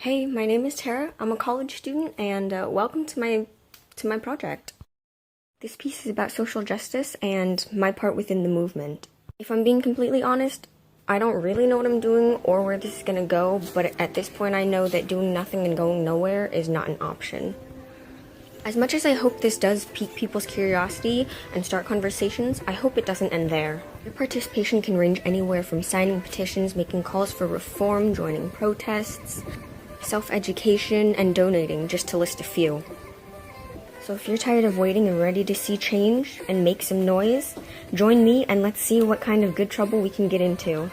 Hey, my name is Terra. I'm a college student, and welcome to my project. This piece is about social justice and my part within the movement. If I'm being completely honest, I don't really know what I'm doing or where this is gonna go, but at this point I know that doing nothing and going nowhere is not an option. As much as I hope this does pique people's curiosity and start conversations, I hope it doesn't end there. Your participation can range anywhere from signing petitions, making calls for reform, joining protests, self-education, and donating, just to list a few. So if you're tired of waiting and ready to see change and make some noise, join me and let's see what kind of good trouble we can get into.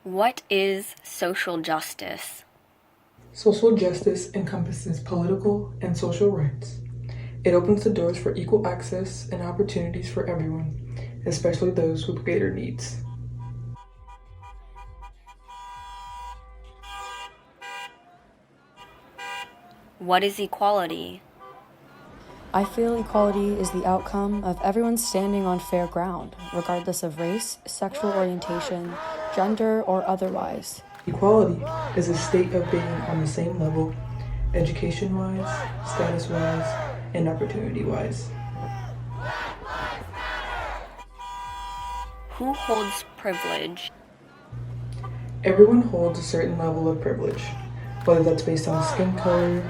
What is social justice? Social justice encompasses political and social rights. It opens the doors for equal access and opportunities for everyone, especially those with greater needs. What is equality? I feel equality is the outcome of everyone standing on fair ground, regardless of race, sexual orientation, gender, or otherwise. Equality is a state of being on the same level, education-wise, status-wise, and opportunity-wise. Who holds privilege? Everyone holds a certain level of privilege, whether that's based on skin color,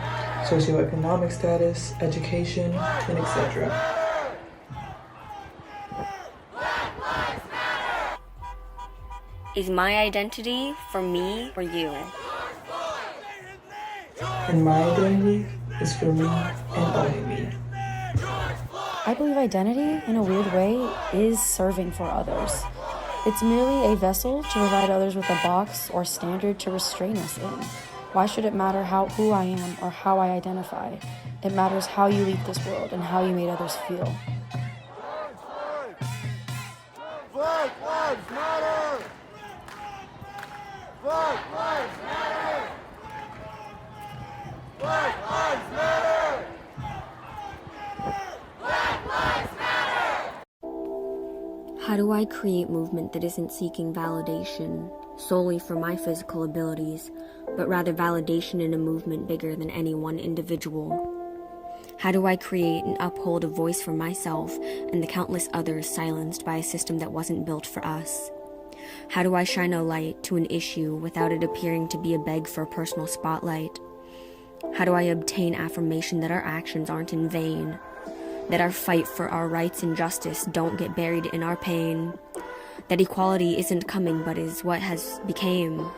socioeconomic status, education, and etc. Is my identity for me or you? And my identity is for me and only me. I believe identity, in a weird way, is serving for others. It's merely a vessel to provide others with a box or standard to restrain us in. Why should it matter who I am or how I identify? It matters how you leave this world and how you made others feel. Black lives matter! Black lives matter! Black lives matter! Black lives matter! How do I create movement that isn't seeking validation solely for my physical abilities, but rather validation in a movement bigger than any one individual? How do I create and uphold a voice for myself and the countless others silenced by a system that wasn't built for us? How do I shine a light to an issue without it appearing to be a beg for a personal spotlight? How do I obtain affirmation that our actions aren't in vain? That our fight for our rights and justice don't get buried in our pain? That equality isn't coming but is what has became?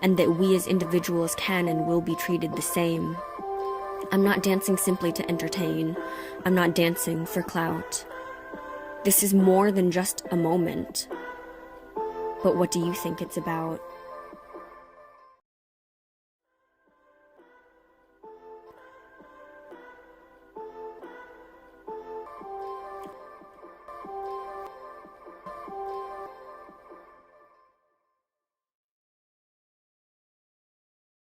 And that we as individuals can and will be treated the same? I'm not dancing simply to entertain. I'm not dancing for clout. This is more than just a moment. But what do you think it's about?